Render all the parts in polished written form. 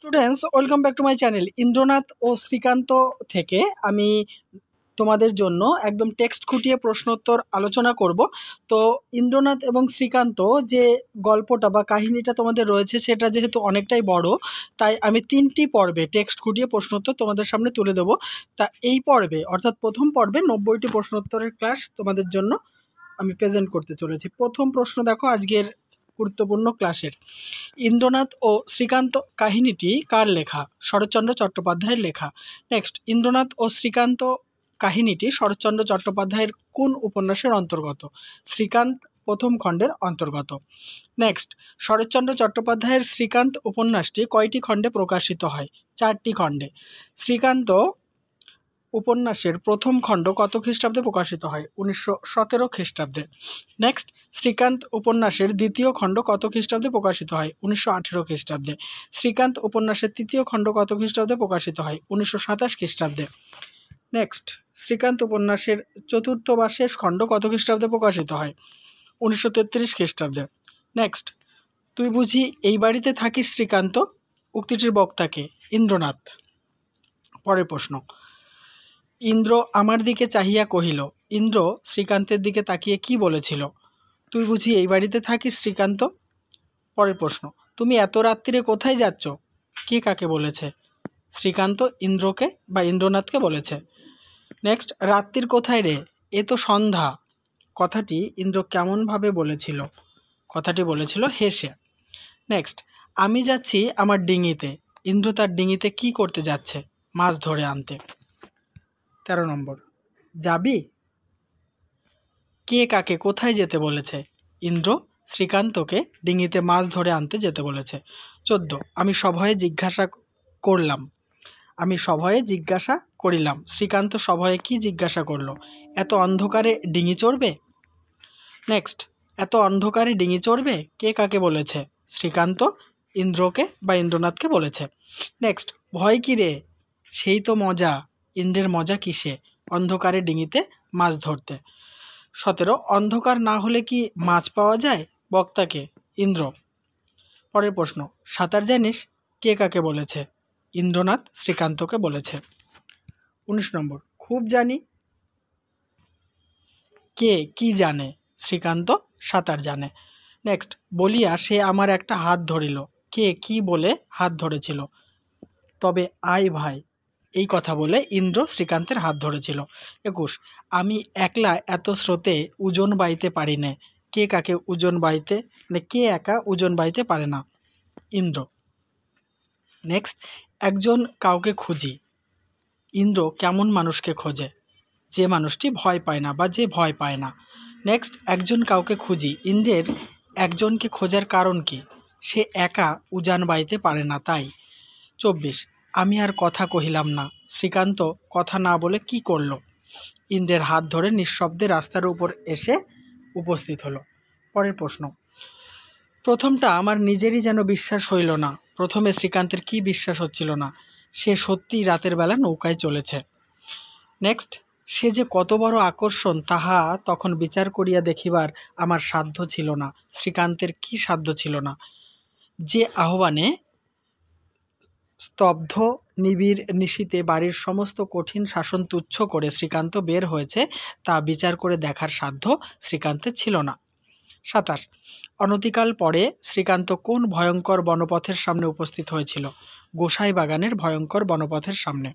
Students, welcome back to my channel. Indranath ও শ্রীকান্ত থেকে আমি তোমাদের জন্য একদম টেক্সট খুঁটিয়ে প্রশ্নোত্তর আলোচনা করব। তো ইন্দ্রনাথ এবং শ্রীকান্ত যে গল্পটা বা কাহিনীটা তোমাদের রয়েছে সেটা যেহেতু অনেকটাই বড়, তাই আমি 3টি পর্বে টেক্সট খুঁটিয়ে প্রশ্নোত্তর তোমাদের সামনে তুলে দেবো। তা এই পর্বে অর্থাৎ প্রথম পর্বে 90টি প্রশ্নোত্তরের ক্লাস তোমাদের জন্য আমি প্রেজেন্ট করতে চলেছি। প্রথম প্রশ্ন দেখো আজকের গুরুত্বপূর্ণ ক্লাসের। ইন্দ্রনাথ ও শ্রীকান্ত কাহিনীটি কার লেখা? শরৎচন্দ্র চট্টোপাধ্যায়ের লেখা। নেক্সট, ইন্দ্রনাথ ও শ্রীকান্ত কাহিনীটি শরৎচন্দ্র চট্টোপাধ্যায়ের কোন উপন্যাসের অন্তর্গত? শ্রীকান্ত প্রথম খণ্ডের অন্তর্গত। নেক্সট, শরৎচন্দ্র চট্টোপাধ্যায়ের শ্রীকান্ত উপন্যাসটি কয়টি খণ্ডে প্রকাশিত হয়? 4টি খণ্ডে। শ্রীকান্ত উপন্যাসের প্রথম খণ্ড কত খ্রিস্টাব্দে প্রকাশিত হয়? 1917 খ্রিস্টাব্দে। নেক্সট, শ্রীকান্ত উপন্যাসের দ্বিতীয় খণ্ড কত খ্রিস্টাব্দে প্রকাশিত হয়? 1918 খ্রিস্টাব্দে। শ্রীকান্ত উপন্যাসের তৃতীয় খণ্ড কত খ্রিস্টাব্দে প্রকাশিত হয়? 1927 খ্রিস্টাব্দে। নেক্সট, শ্রীকান্ত উপন্যাসের চতুর্থ বা শেষ খণ্ড কত খ্রিস্টাব্দে প্রকাশিত হয়? 1933 খ্রিস্টাব্দে। নেক্সট, তুই বুঝি এই বাড়িতে থাকিস শ্রীকান্ত, উক্তিটির বক্তাকে? ইন্দ্রনাথ। পরের প্রশ্ন, ইন্দ্র আমার দিকে চাহিয়া কহিল। ইন্দ্র শ্রীকান্তের দিকে তাকিয়ে কি বলেছিল? তুই বুঝি এই বাড়িতে থাকিস শ্রীকান্ত। পরের প্রশ্ন, তুমি এত রাত্রিরে কোথায় যাচ্ছ? কে কাকে বলেছে? শ্রীকান্ত ইন্দ্রকে বা ইন্দ্রনাথকে বলেছে। নেক্সট, রাত্রির কোথায় রে, এ তো সন্ধ্যা। কথাটি ইন্দ্র কেমনভাবে বলেছিল? কথাটি বলেছিল হেসে। নেক্সট, আমি যাচ্ছি আমার ডিঙিতে। ইন্দ্র তার ডিঙিতে কি করতে যাচ্ছে? মাছ ধরে আনতে। 13 নম্বর, যাবি? কে কাকে কোথায় যেতে বলেছে? ইন্দ্র শ্রীকান্তকে ডিঙিতে মাছ ধরে আনতে যেতে বলেছে। 14, আমি সভয়ে জিজ্ঞাসা করলাম। আমি সভয়ে জিজ্ঞাসা করিলাম। শ্রীকান্ত সভয়ে কি জিজ্ঞাসা করলো? এত অন্ধকারে ডিঙি চড়বে? নেক্সট, এত অন্ধকারে ডিঙি চড়বে কে কাকে বলেছে? শ্রীকান্ত ইন্দ্রকে বা ইন্দ্রনাথকে বলেছে। নেক্সট, ভয় কি রে? সেই তো মজা। ইন্দ্রের মজা কিসে? অন্ধকারে ডিঙিতে মাছ ধরতে। 17, অন্ধকার না হলে কি মাছ পাওয়া যায়? বক্তাকে, ইন্দ্র। পরের প্রশ্ন, সাঁতার জানিস? কে কাকে বলেছে? ইন্দ্রনাথ শ্রীকান্তকে বলেছে। 19 নম্বর, খুব জানি। কে কি জানে? শ্রীকান্ত সাঁতার জানে। নেক্সট, বলিয়া সে আমার একটা হাত ধরিল। কে কি বলে হাত ধরেছিল? তবে আয় ভাই, এই কথা বলে ইন্দ্র শ্রীকান্তের হাত ধরেছিল। 21, আমি একলা এত স্রোতে ওজন বাইতে পারি নে। কে কাকে ওজন বাইতে, কে একা ওজন বাইতে পারে না? ইন্দ্র। নেক্সট, একজন কাউকে খুঁজি। ইন্দ্র কেমন মানুষকে খোঁজে? যে মানুষটি ভয় পায় না বা যে ভয় পায় না। নেক্সট, একজন কাউকে খুঁজি। ইন্দ্রের একজনকে খোঁজার কারণ কি? সে একা উজান বাইতে পারে না তাই। 24, আমি আর কথা কহিলাম না। শ্রীকান্ত কথা না বলে কি করলো? ইন্দ্রের হাত ধরে নিঃশব্দে রাস্তার উপর এসে উপস্থিত হলো। পরের প্রশ্ন, প্রথমটা আমার নিজেরই যেন বিশ্বাস হইল না। প্রথমে শ্রীকান্তের কি বিশ্বাস হচ্ছিল না? সে সত্যিই রাতের বেলা নৌকায় চলেছে। নেক্সট, সে যে কত বড় আকর্ষণ তাহা তখন বিচার করিয়া দেখিবার আমার সাধ্য ছিল না। শ্রীকান্তের কি সাধ্য ছিল না? যে আহ্বানে স্তব্ধ নিবিড় নিশীতে বাড়ির সমস্ত কঠিন শাসন তুচ্ছ করে শ্রীকান্ত বের হয়েছে তা বিচার করে দেখার সাধ্য শ্রীকান্তের ছিল না। 27, অনতিকাল পরে শ্রীকান্ত কোন ভয়ঙ্কর বনপথের সামনে উপস্থিত হয়েছিল? গোসাই বাগানের ভয়ঙ্কর বনপথের সামনে।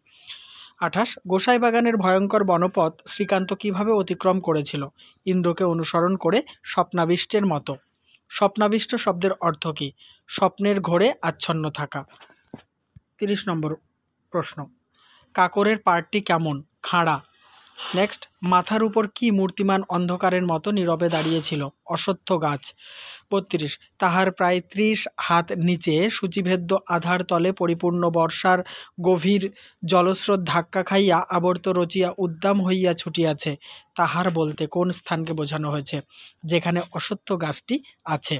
28, গোসাই বাগানের ভয়ঙ্কর বনপথ শ্রীকান্ত কিভাবে অতিক্রম করেছিল? ইন্দ্রকে অনুসরণ করে স্বপ্নাবিষ্টের মতো। স্বপ্নাবিষ্ট শব্দের অর্থ কী? স্বপ্নের ঘোরে আচ্ছন্ন থাকা। 30 নম্বর প্রশ্ন, কাকরের পাড়টি কেমন? খাড়া। নেক্সট, মাথার উপর কি মূর্তিমান অন্ধকারের মতো নীরবে দাঁড়িয়েছিল? অশ্বত্থ গাছ। 32, তাহার প্রায় 30 হাত নিচে সূচিভেদ্য আধার তলে পরিপূর্ণ বর্ষার গভীর জলস্রোত ধাক্কা খাইয়া আবর্ত রচিয়া উদ্দাম হইয়া ছুটিয়াছে। তাহার বলতে কোন স্থানকে বোঝানো হয়েছে? যেখানে অশ্বত্থ গাছটি আছে।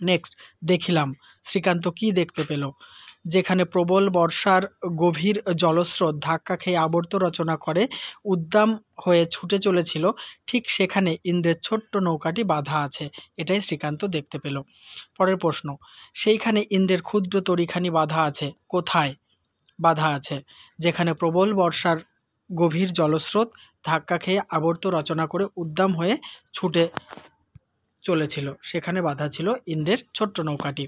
নেক্সট, দেখিলাম। শ্রীকান্ত কি দেখতে পেল? যেখানে প্রবল বর্ষার গভীর জলস্রোত ধাক্কা খেয়ে আবর্ত রচনা করে উদ্দাম হয়ে ছুটে চলেছিল, ঠিক সেখানে ইন্দ্রের ছোট্ট নৌকাটি বাঁধা আছে। এটাই শ্রীকান্ত দেখতে পেল। পরের প্রশ্ন, সেইখানে ইন্দ্রের ক্ষুদ্র তরীখানি বাঁধা আছে। কোথায় বাঁধা আছে? যেখানে প্রবল বর্ষার গভীর জলস্রোত ধাক্কা খেয়ে আবর্ত রচনা করে উদ্দাম হয়ে ছুটে চলেছিল, সেখানে বাঁধা ছিল ইন্দ্রের ছোট্ট নৌকাটি।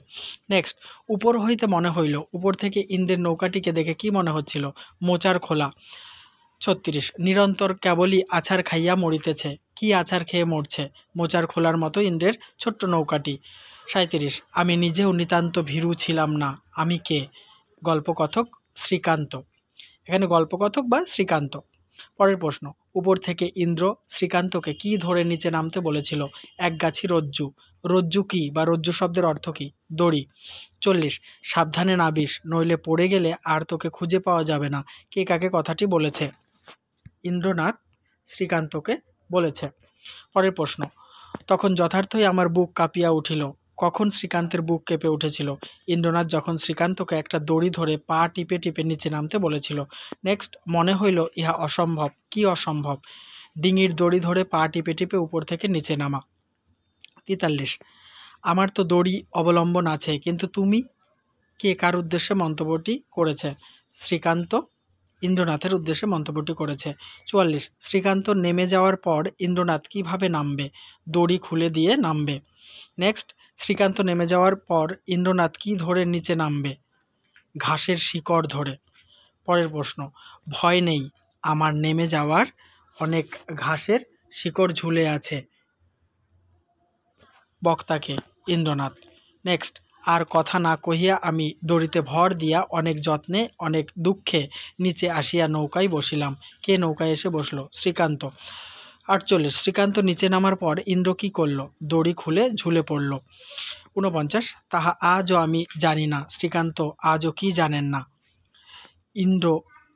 নেক্সট, উপর হইতে মনে হইল। উপর থেকে ইন্দ্রের নৌকাটিকে দেখে কি মনে হচ্ছিল? মোচার খোলা। 36, নিরন্তর কেবলই আছাড় খাইয়া মরিতেছে। কি আছাড় খেয়ে মরছে? মোচার খোলার মতো ইন্দ্রের ছোট্ট নৌকাটি। 37, আমি নিজেও নিতান্ত ভীরু ছিলাম না। আমি কে? গল্পকথক শ্রীকান্ত। এখানে গল্পকথক বা শ্রীকান্ত। পরের প্রশ্ন, উপর থেকে ইন্দ্র শ্রীকান্তকে কি ধরে নিচে নামতে বলেছিল? এক গাছি রজ্জু। রজ্জু কি বা রজ্জু শব্দের অর্থ কি? দড়ি। 40, সাবধানে নাবিস, নইলে পড়ে গেলে আর তোকে খুঁজে পাওয়া যাবে না। কে কাকে কথাটি বলেছে? ইন্দ্রনাথ শ্রীকান্তকে বলেছে। পরের প্রশ্ন, তখন যথার্থই আমার বুক কাঁপিয়া উঠিল। কখন শ্রীকান্তের বুক কেঁপে উঠেছিল? ইন্দ্রনাথ যখন শ্রীকান্তকে একটা দড়ি ধরে পা টিপে টিপে নিচে নামতে বলেছিল। নেক্সট, মনে হইল ইহা অসম্ভব। কি অসম্ভব? ডিঙির দড়ি ধরে পা টিপে টিপে উপর থেকে নিচে নামা। 43, আমার তো দড়ি অবলম্বন আছে, কিন্তু তুমি? কে কার উদ্দেশ্যে মন্তব্যটি করেছে? শ্রীকান্ত ইন্দ্রনাথের উদ্দেশ্যে মন্তব্যটি করেছে। 44, শ্রীকান্ত নেমে যাওয়ার পর ইন্দ্রনাথ কিভাবে নামবে? দড়ি খুলে দিয়ে নামবে। নেক্সট, শ্রীকান্ত নেমে যাওয়ার পর ইন্দ্রনাথ কি ধরে নিচে নামবে? ঘাসের শিকড় ধরে। পরের প্রশ্ন, ভয় নেই, আমার নেমে যাওয়ার অনেক ঘাসের শিকড় ঝুলে আছে। বক্তাকে ইন্দ্রনাথ। নেক্সট, আর কথা না কহিয়া আমি দড়িতে ভর দিয়া অনেক যত্নে অনেক দুঃখে নিচে আসিয়া নৌকায় বসিলাম। কে নৌকায় এসে বসলো? শ্রীকান্ত। 48, শ্রীকান্ত নিচে নামার পর ইন্দ্র কি করলো? দড়ি খুলে ঝুলে পড়ল। 49, তাহা আজও আমি জানি না। শ্রীকান্ত আজও কি জানেন না?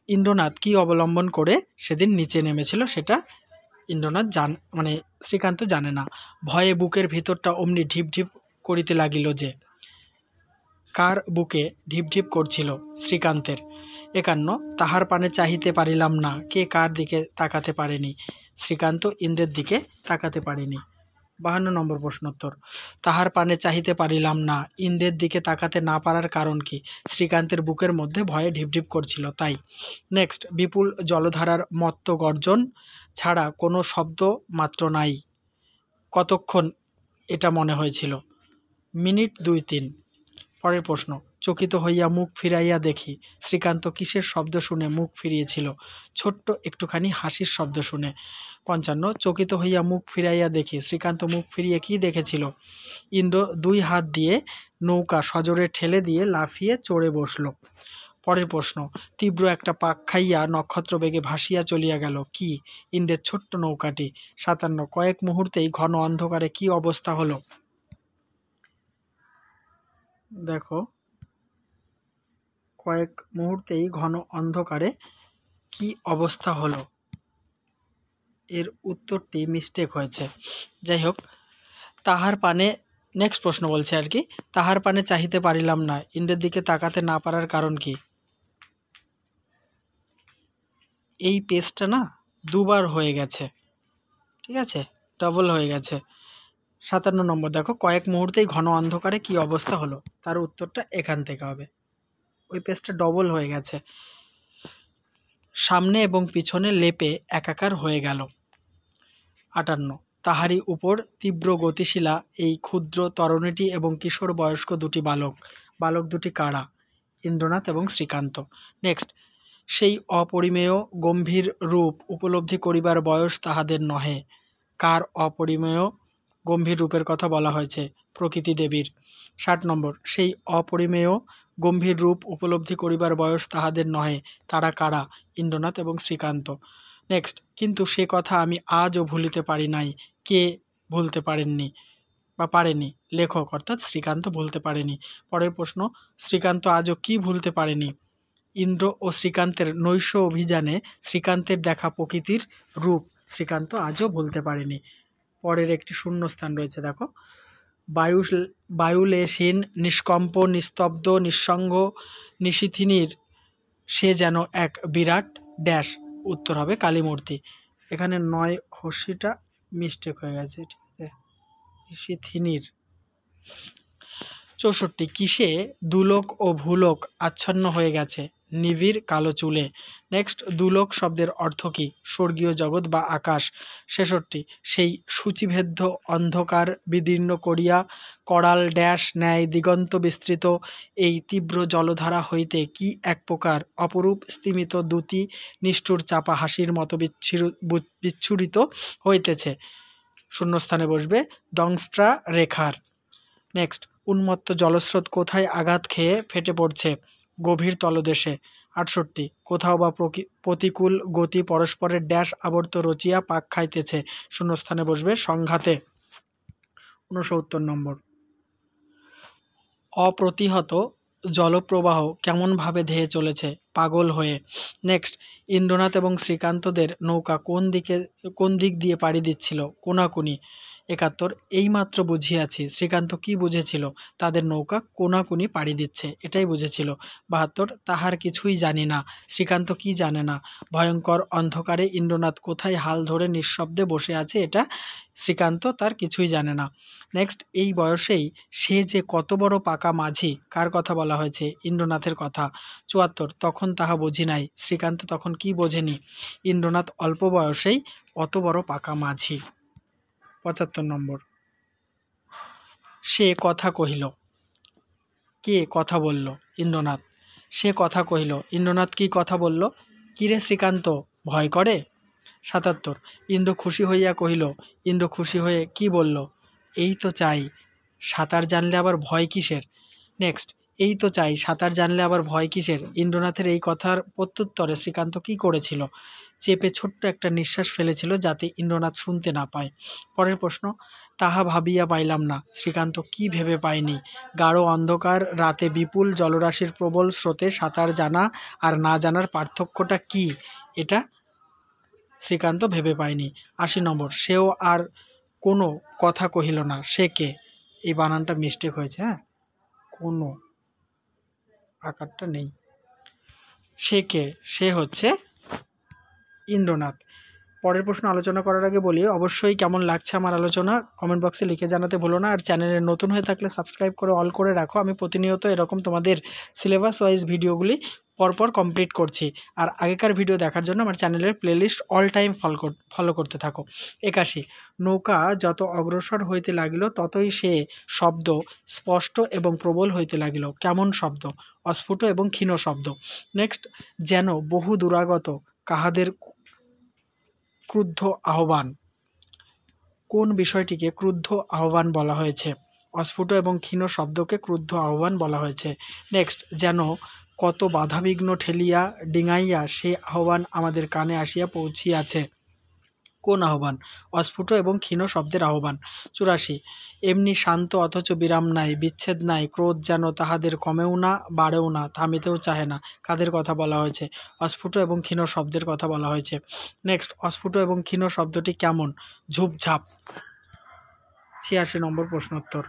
ইন্দ্রনাথ কি অবলম্বন করে সেদিন নিচে নেমেছিল সেটা ইন্দ্রনাথ শ্রীকান্ত জানে না। ভয়ে বুকের ভিতরটা অমনি ঢিপ ঢিপ করিতে লাগিল যে। কার বুকে ঢিপ ঢিপ করছিল? শ্রীকান্তের। 51, তাহার পানে চাহিতে পারিলাম না। কে কার দিকে তাকাতে পারেনি? শ্রীকান্ত ইন্দ্রের দিকে তাকাতে পারেনি। 52 নম্বর প্রশ্নোত্তর, তাহার পানে চাহিতে পারিলাম না, ইন্দ্রের দিকে তাকাতে না পারার কারণ কি? শ্রীকান্তের বুকের মধ্যে ভয়ে ঢিপ ঢিপ করছিল তাই। নেক্সট, বিপুল জলধারার মত্ত গর্জন ছাড়া কোনো শব্দ মাত্র নাই। কতক্ষণ এটা মনে হয়েছিল? মিনিট 2-3। পরের প্রশ্ন, চকিত হইয়া মুখ ফিরাইয়া দেখি। শ্রীকান্ত কিসের শব্দ শুনে মুখ ফিরিয়েছিল? ছোট্ট একটুখানি হাসির শব্দ শুনে। 55, চকিত হইয়া মুখ ফিরাইয়া দেখি। শ্রীকান্ত মুখ ফিরিয়ে কি দেখেছিল? ইন্দ্র 2 হাত দিয়ে নৌকা সজোরে ঠেলে দিয়ে লাফিয়ে চড়ে বসল। পরের প্রশ্ন, তীব্র একটা পাক খাইয়া নক্ষত্র বেগে ভাসিয়া চলিয়া গেল। কি? ইন্দ্রের ছোট্ট নৌকাটি। 57, কয়েক মুহূর্তেই ঘন অন্ধকারে কি অবস্থা হলো? দেখো, কয়েক মুহূর্তেই ঘন অন্ধকারে কি অবস্থা হলো? এর উত্তরটি মিস্টেক হয়েছে। যাই হোক, তাহার পানে নেক্সট প্রশ্ন বলছে আর কি, তাহার পানে চাহিতে পারিলাম না, ইন্দ্রের দিকে তাকাতে না পারার কারণ কি? এই পেজটা না 2 বার হয়ে গেছে, ঠিক আছে, ডবল হয়ে গেছে। 57 নম্বর দেখো, কয়েক মুহূর্তেই ঘন অন্ধকারে কি অবস্থা হলো, তার উত্তরটা এখান থেকে হবে। ওই পেজটা ডবল হয়ে গেছে। সামনে এবং পিছনে লেপে একাকার হয়ে গেল। 58, তাহারই উপর তীব্র গতিশীলা এই ক্ষুদ্র তরুণীটি এবং কিশোর বয়স্ক দুটি বালক। বালক দুটি কারা? ইন্দ্রনাথ এবং শ্রীকান্ত। নেক্সট, সেই অপরিমেয় গম্ভীর রূপ উপলব্ধি করিবার বয়স তাহাদের নহে। কার অপরিমেয় গম্ভীর রূপের কথা বলা হয়েছে? প্রকৃতি দেবীর। 60 নম্বর, সেই অপরিমেয় গম্ভীর রূপ উপলব্ধি করিবার বয়স তাহাদের নহে। তারা কারা? ইন্দ্রনাথ এবং শ্রীকান্ত। নেক্সট, কিন্তু সে কথা আমি আজও ভুলিতে পারি নাই। কে ভুলতে পারেননি বা পারেনি? লেখক অর্থাৎ শ্রীকান্ত ভুলতে পারেনি। পরের প্রশ্ন, শ্রীকান্ত আজও কি ভুলতে পারেনি? ইন্দ্র ও শ্রীকান্তের নৈশ অভিযানে শ্রীকান্তের দেখা প্রকৃতির রূপ শ্রীকান্ত আজও ভুলতে পারেনি। পরের একটি শূন্যস্থান রয়েছে, দেখো, বায়ুলেশহীন নিষ্কম্প নিস্তব্ধ নিঃসঙ্গ নিশিথিনীর সে যেন এক বিরাট ড্যাশ, উত্তর হবে কালীমূর্তি। এখানে ৯ হর্ষিটা মিস্টেক হয়ে গেছে, ঠিক আছে। নিশিথিনীর। ৬৪ কিসে দুলোক ও ভূলোক আচ্ছন্ন হয়ে গেছে, নিবিড় কালো চুলে। নেক্সট, দুলোক শব্দের অর্থ কী, স্বর্গীয় জগৎ বা আকাশ। ৬৬ সেই সূচিভেদ্য অন্ধকার বিদীর্ণ করিয়া করাল ড্যাশ ন্যায় দিগন্ত বিস্তৃত এই তীব্র জলধারা হইতে কি এক প্রকার অপরূপ স্তিমিত দ্যুতি নিষ্ঠুর চাপা হাসির মতো বিচ্ছুরিত হইতেছে। শূন্যস্থানে বসবে দংস্ট্রা রেখার। নেক্সট, উন্মত্ত জলস্রোত কোথায় আঘাত খেয়ে ফেটে পড়ছে, গভীর তলদেশে। ৬৮ কোথাও বা প্রতিকূল গতি পরস্পরের ড্যাশ আবর্ত রচিয়া পাক খাইতেছে। শূন্যস্থানে বসবে সংঘাতে। ৬৯ নম্বর, অপ্রতিহত জলপ্রবাহ কেমনভাবে ধেয়ে চলেছে, পাগল হয়ে। নেক্সট, ইন্দ্রনাথ এবং শ্রীকান্তদের নৌকা কোন দিক দিয়ে পাড়ি দিচ্ছিল, কোনাকুনি। ৭১ এইমাত্র বুঝিয়াছি। শ্রীকান্ত কি বুঝেছিল, তাদের নৌকা কোনাকুনি পাড়ি দিচ্ছে, এটাই বুঝেছিল। ৭২ তাহার কিছুই জানি না। শ্রীকান্ত কি জানে না। ভয়ঙ্কর অন্ধকারে ইন্দ্রনাথ কোথায় হাল ধরে নিঃশব্দে বসে আছে, এটা শ্রীকান্ত তার কিছুই জানে না। নেক্সট, এই বয়সেই সে যে কত বড় পাকা মাঝি, কার কথা বলা হয়েছে, ইন্দ্রনাথের কথা। ৭৪ তখন তাহা বুঝি নাই। শ্রীকান্ত তখন কি বোঝেনি, ইন্দ্রনাথ অল্প বয়সেই অত বড় পাকা মাঝি। ৭৫ নম্বর, সে কথা কহিল। কে কথা বলল, ইন্দ্রনাথ। সে কথা কহিল, ইন্দ্রনাথ কি কথা বলল, কিরে শ্রীকান্ত ভয় করে। ৭৭ ইন্দ্র খুশি হইয়া কহিল, ইন্দ্র খুশি হয়ে কি বলল, এই তো চাই, সাঁতার জানলে আবার ভয় কিসের। নেক্সট, এই তো চাই, সাঁতার জানলে আবার ভয় কিসের। ইন্দ্রনাথের এই কথার প্রত্যুত্তরে শ্রীকান্ত কি করেছিল, চেপে ছোট্ট একটা নিঃশ্বাস ফেলেছিল যাতে ইন্দ্রনাথ শুনতে না পায়। পরের প্রশ্ন, তাহা ভাবিয়া পাইলাম না। শ্রীকান্ত কি ভেবে পায়নি, গাঢ় অন্ধকার রাতে বিপুল জলরাশির প্রবল স্রোতে সাঁতার জানা আর না জানার পার্থক্যটা কি, এটা শ্রীকান্ত ভেবে পায়নি। ৮০ নম্বর, সেও আর কোনো কথা কহিল না। সে কে, এই বানানটা মিস্টেক হয়েছে, হ্যাঁ, কোনো আকারটা নেই। সে কে, সে হচ্ছে ইন্দ্রনাথ। পরের প্রশ্ন আলোচনা করার আগে বলি, অবশ্যই কেমন লাগছে আমার আলোচনা কমেন্ট বক্সে লিখে জানাতে ভুলো না। আর চ্যানেলে নতুন হয়ে থাকলে সাবস্ক্রাইব করে অল করে রাখো। আমি প্রতিনিয়ত এরকম তোমাদের সিলেবাস ওয়াইজ ভিডিওগুলি পরপর কমপ্লিট করছি। আর আগেকার ভিডিও দেখার জন্য আমার চ্যানেলের প্লেলিস্ট অল টাইম ফলো করতে থাকো। ৮১ নৌকা যত অগ্রসর হইতে লাগিল ততই সে শব্দ স্পষ্ট এবং প্রবল হইতে লাগিল। কেমন শব্দ, অস্ফুট এবং ক্ষীণ শব্দ। নেক্সট, যেন বহু দূরাগত কাহাদের ক্রুদ্ধ আহ্বান। কোন বিষয়টিকে ক্রুদ্ধ আহ্বান বলা হয়েছে, অস্ফুট এবং ক্ষীণ শব্দকে ক্রুদ্ধ আহ্বান বলা হয়েছে। নেক্সট, যেন কত বাধাবিঘ্ন ঠেলিয়া ডিঙাইয়া সে আহ্বান আমাদের কানে আসিয়া পৌঁছিয়াছে। কোন আহ্বান, অস্ফুট এবং ক্ষীণ শব্দের আহ্বান। ৮৪ এমনি শান্ত অথচ বিরাম নাই, বিচ্ছেদ নাই, ক্রোধ যেন তাহাদের কমেও না বাড়েও না, থামিতেও চাহে না। কাদের কথা বলা হয়েছে, অস্ফুট এবং ক্ষীণ শব্দের কথা বলা হয়েছে। নেক্সট, অস্ফুট এবং ক্ষীণ শব্দটি কেমন, ঝুপঝাপ। ৮৬ নম্বর প্রশ্নোত্তর,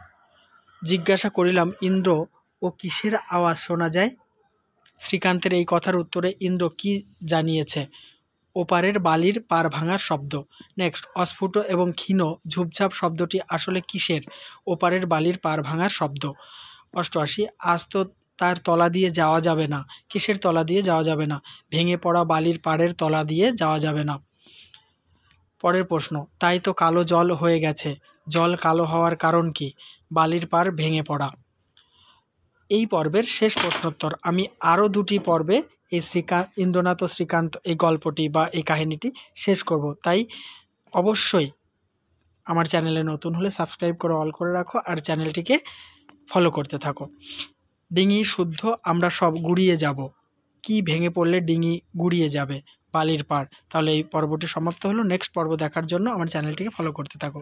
জিজ্ঞাসা করিলাম, ইন্দ্র ও কিসের আওয়াজ শোনা যায়। শ্রীকান্তের এই কথার উত্তরে ইন্দ্র কি জানিয়েছে, ওপারের বালির পার ভাঙার শব্দ। নেক্সট, অস্ফুট এবং ক্ষীণ ঝুপঝাপ শব্দটি আসলে কিসের, ওপারের বালির পার ভাঙার শব্দ। ৮৮ আজ তো তার তলা দিয়ে যাওয়া যাবে না। কিসের তলা দিয়ে যাওয়া যাবে না, ভেঙে পড়া বালির পাড়ের তলা দিয়ে যাওয়া যাবে না। পরের প্রশ্ন, তাই তো কালো জল হয়ে গেছে। জল কালো হওয়ার কারণ কি, বালির পাড় ভেঙে পড়া। এই পর্বের শেষ প্রশ্নোত্তর। আমি আরও দুটি পর্বে এই ইন্দ্রনাথ ও শ্রীকান্ত এই গল্পটি বা এই কাহিনীটি শেষ করব। তাই অবশ্যই আমার চ্যানেলে নতুন হলে সাবস্ক্রাইব করে অল করে রাখো আর চ্যানেলটিকে ফলো করতে থাকো। ডিঙি শুদ্ধ আমরা সব গুড়িয়ে যাব। কি ভেঙে পড়লে ডিঙি গুড়িয়ে যাবে, বালির পাড়। তাহলে এই পর্বটি সমাপ্ত হলো। নেক্সট পর্ব দেখার জন্য আমার চ্যানেলটিকে ফলো করতে থাকো।